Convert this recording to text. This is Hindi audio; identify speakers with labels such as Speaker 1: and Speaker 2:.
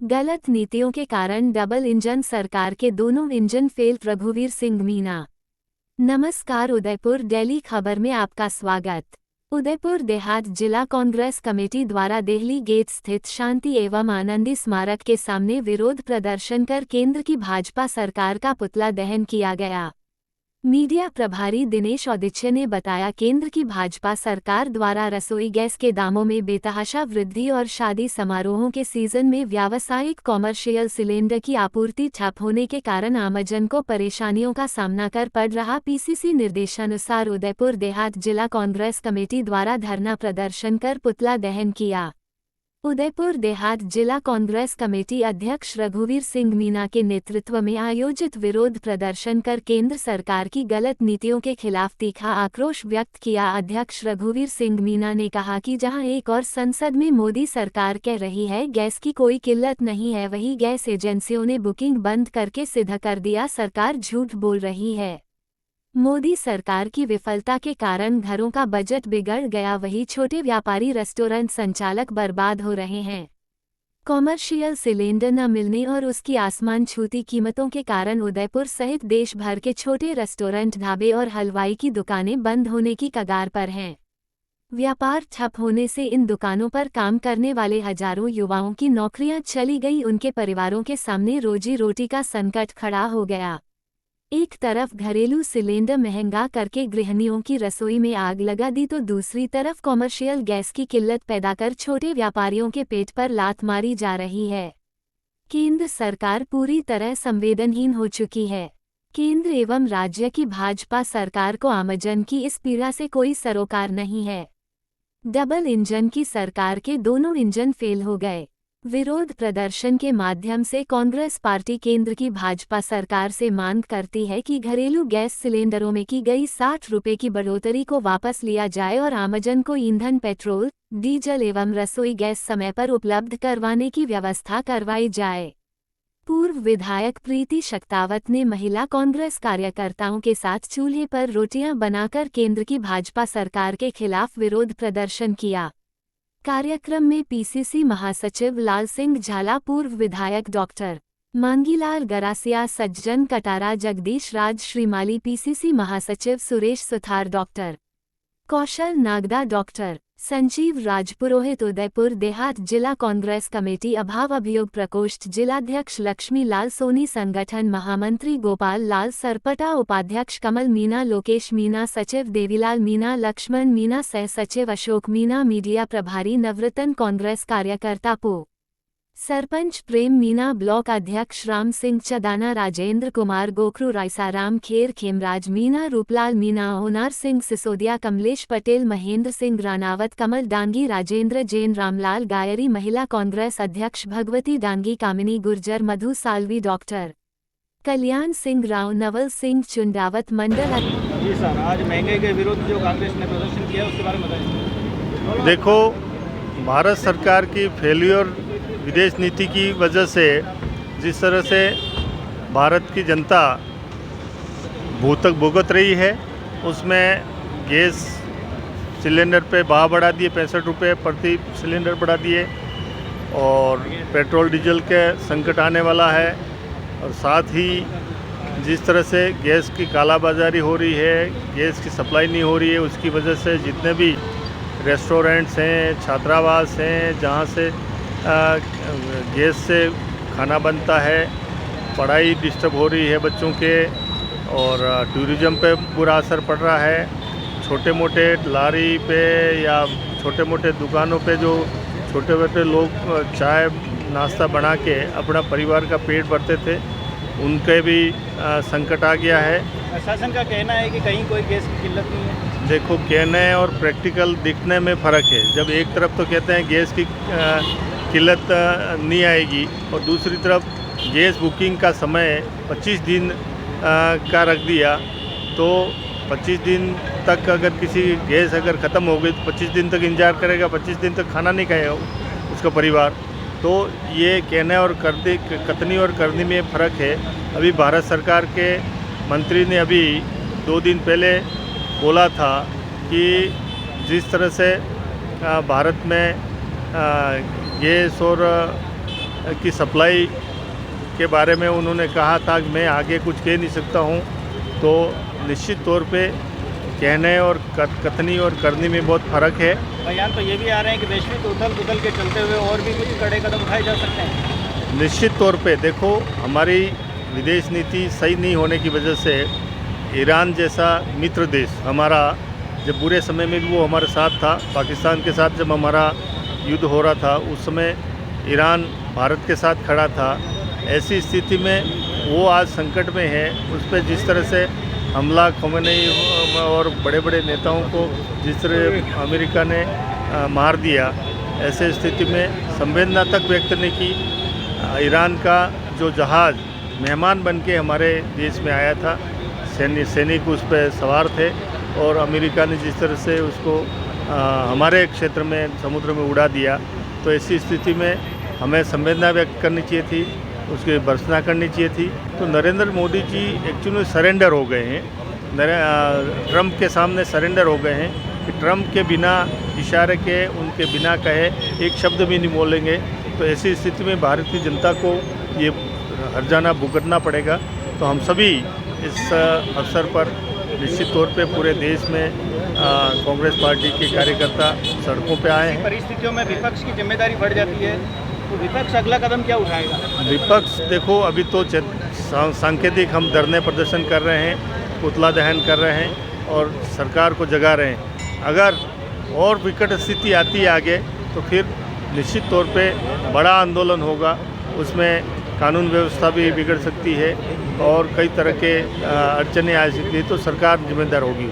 Speaker 1: गलत नीतियों के कारण डबल इंजन सरकार के दोनों इंजन फेल। रघुवीर सिंह मीना। नमस्कार, उदयपुर डेली खबर में आपका स्वागत। उदयपुर देहात जिला कांग्रेस कमेटी द्वारा देहली गेट स्थित शांति एवं आनंदी स्मारक के सामने विरोध प्रदर्शन कर केंद्र की भाजपा सरकार का पुतला दहन किया गया। मीडिया प्रभारी दिनेश औदिच्य ने बताया, केंद्र की भाजपा सरकार द्वारा रसोई गैस के दामों में बेतहाशा वृद्धि और शादी समारोहों के सीजन में व्यावसायिक कॉमर्शियल सिलेंडर की आपूर्ति ठप होने के कारण आमजन को परेशानियों का सामना कर पड़ रहा। पीसीसी निर्देशानुसार उदयपुर देहात जिला कांग्रेस कमेटी द्वारा धरना प्रदर्शन कर पुतला दहन किया। उदयपुर देहात जिला कांग्रेस कमेटी अध्यक्ष रघुवीर सिंह मीना के नेतृत्व में आयोजित विरोध प्रदर्शन कर केंद्र सरकार की गलत नीतियों के खिलाफ तीखा आक्रोश व्यक्त किया। अध्यक्ष रघुवीर सिंह मीना ने कहा कि जहां एक और संसद में मोदी सरकार कह रही है गैस की कोई किल्लत नहीं है, वहीं गैस एजेंसियों ने बुकिंग बंद करके सिद्ध कर दिया सरकार झूठ बोल रही है। मोदी सरकार की विफलता के कारण घरों का बजट बिगड़ गया, वहीं छोटे व्यापारी रेस्टोरेंट संचालक बर्बाद हो रहे हैं। कॉमर्शियल सिलेंडर न मिलने और उसकी आसमान छूती कीमतों के कारण उदयपुर सहित देश भर के छोटे रेस्टोरेंट, ढाबे और हलवाई की दुकानें बंद होने की कगार पर हैं। व्यापार ठप होने से इन दुकानों पर काम करने वाले हजारों युवाओं की नौकरियां चली गई, उनके परिवारों के सामने रोजी रोटी का संकट खड़ा हो गया। एक तरफ घरेलू सिलेंडर महंगा करके गृहिणियों की रसोई में आग लगा दी, तो दूसरी तरफ कॉमर्शियल गैस की किल्लत पैदा कर छोटे व्यापारियों के पेट पर लात मारी जा रही है। केंद्र सरकार पूरी तरह संवेदनहीन हो चुकी है। केंद्र एवं राज्य की भाजपा सरकार को आमजन की इस पीड़ा से कोई सरोकार नहीं है। डबल इंजन की सरकार के दोनों इंजन फेल हो गए। विरोध प्रदर्शन के माध्यम से कांग्रेस पार्टी केंद्र की भाजपा सरकार से मांग करती है कि घरेलू गैस सिलेंडरों में की गई 60 रुपये की बढ़ोतरी को वापस लिया जाए और आमजन को ईंधन, पेट्रोल, डीजल एवं रसोई गैस समय पर उपलब्ध करवाने की व्यवस्था करवाई जाए। पूर्व विधायक प्रीति शक्तावत ने महिला कांग्रेस कार्यकर्ताओं के साथ चूल्हे पर रोटियां बनाकर केंद्र की भाजपा सरकार के खिलाफ विरोध प्रदर्शन किया। कार्यक्रम में पीसीसी महासचिव लाल सिंह झाला, पूर्व विधायक डॉक्टर मांगीलाल गरासिया, सज्जन कटारा, जगदीश राज श्रीमाली, पीसीसी महासचिव सुरेश सुथार, डॉक्टर कौशल नागदा, डॉक्टर संजीव राजपुरोहित, उदयपुर देहात जिला कांग्रेस कमेटी अभाव अभियोग प्रकोष्ठ जिलाध्यक्ष लक्ष्मी लाल सोनी, संगठन महामंत्री गोपाल लाल सरपटा, उपाध्यक्ष कमल मीना, लोकेश मीना, सचिव देवीलाल मीना, लक्ष्मण मीना, सह सचिव अशोक मीना, मीडिया प्रभारी नवरतन, कांग्रेस कार्यकर्ता पो सरपंच प्रेम मीना, ब्लॉक अध्यक्ष राम सिंह चदाना, राजेंद्र कुमार गोखरू, रायसाराम खेर, खेमराज मीना, रूपलाल मीना, होनार सिंह सिसोदिया, कमलेश पटेल, महेंद्र सिंह रानावत, कमल डांगी, राजेंद्र जैन, रामलाल गायरी, महिला कांग्रेस अध्यक्ष भगवती डांगी, कामिनी गुर्जर, मधु सालवी, डॉक्टर कल्याण सिंह राव, नवल सिंह चुंडावत, मंडल।
Speaker 2: जी सर, आज महंगाई के विरोध जो कांग्रेस ने प्रदर्शन किया उसके बारे में बताइए।
Speaker 3: देखो, भारत सरकार की फेल्योर विदेश नीति की वजह से जिस तरह से भारत की जनता भूतक भुगत रही है, उसमें गैस सिलेंडर पे भाव बढ़ा दिए, 65 रुपये प्रति सिलेंडर बढ़ा दिए, और पेट्रोल डीजल के संकट आने वाला है। और साथ ही जिस तरह से गैस की कालाबाजारी हो रही है, गैस की सप्लाई नहीं हो रही है, उसकी वजह से जितने भी रेस्टोरेंट्स हैं, छात्रावास हैं, जहाँ से गैस से खाना बनता है, पढ़ाई डिस्टर्ब हो रही है बच्चों के, और टूरिज़्म पे बुरा असर पड़ रहा है। छोटे मोटे लारी पे या छोटे मोटे दुकानों पे जो छोटे मोटे लोग चाय नाश्ता बना के अपना परिवार का पेट भरते थे, उनके भी संकट आ गया है।
Speaker 2: शासन का कहना है कि कहीं कोई गैस की किल्लत नहीं है।
Speaker 3: देखो, कहने और प्रैक्टिकल दिखने में फ़र्क है। जब एक तरफ तो कहते हैं गैस की किल्लत नहीं आएगी, और दूसरी तरफ गैस बुकिंग का समय 25 दिन का रख दिया, तो 25 दिन तक अगर किसी गैस अगर ख़त्म हो गई तो 25 दिन तक इंतजार करेगा, 25 दिन तक खाना नहीं खाएगा उसका परिवार। तो ये कहने और कथनी और करनी में फ़र्क है। अभी भारत सरकार के मंत्री ने अभी 2 दिन पहले बोला था कि जिस तरह से भारत में गैस और की सप्लाई के बारे में उन्होंने कहा था कि मैं आगे कुछ कह नहीं सकता हूँ, तो निश्चित तौर पे कहने और कथनी और करनी में बहुत फ़र्क है।
Speaker 2: बयान तो ये भी आ रहे हैं कि वैश्विक उथल पुथल के चलते हुए और भी कुछ कड़े कदम उठाए जा सकते हैं।
Speaker 3: निश्चित तौर पे देखो, हमारी विदेश नीति सही नहीं होने की वजह से ईरान जैसा मित्र देश हमारा, जब बुरे समय में भी वो हमारे साथ था, पाकिस्तान के साथ जब हमारा युद्ध हो रहा था उस समय ईरान भारत के साथ खड़ा था। ऐसी स्थिति में वो आज संकट में है। उस पर जिस तरह से हमला खोमेनी और बड़े बड़े नेताओं को जिस तरह अमेरिका ने मार दिया, ऐसे स्थिति में संवेदना तक व्यक्त करने की ईरान का जो जहाज़ मेहमान बन के हमारे देश में आया था, सैनिक उस पर सवार थे और अमेरिका ने जिस तरह से उसको हमारे क्षेत्र में समुद्र में उड़ा दिया, तो ऐसी स्थिति में हमें संवेदना व्यक्त करनी चाहिए थी, उसकी भर्त्सना करनी चाहिए थी। तो नरेंद्र मोदी जी एक्चुअली सरेंडर हो गए हैं, ट्रंप के सामने सरेंडर हो गए हैं कि ट्रंप के बिना इशारे के, उनके बिना कहे एक शब्द भी नहीं बोलेंगे। तो ऐसी स्थिति में भारत की जनता को ये हर्जाना भुगतना पड़ेगा। तो हम सभी इस अवसर पर निश्चित तौर पे पूरे देश में कांग्रेस पार्टी के कार्यकर्ता सड़कों पे आए हैं।
Speaker 2: परिस्थितियों में विपक्ष की जिम्मेदारी बढ़ जाती है, तो विपक्ष अगला कदम क्या उठाएगा?
Speaker 3: विपक्ष देखो, अभी तो सांकेतिक हम धरने प्रदर्शन कर रहे हैं, पुतला दहन कर रहे हैं और सरकार को जगा रहे हैं। अगर और विकट स्थिति आती है आगे, तो फिर निश्चित तौर पे बड़ा आंदोलन होगा। उसमें कानून व्यवस्था भी बिगड़ सकती है और कई तरह के अड़चनें आ सकती है, तो सरकार जिम्मेदार होगी।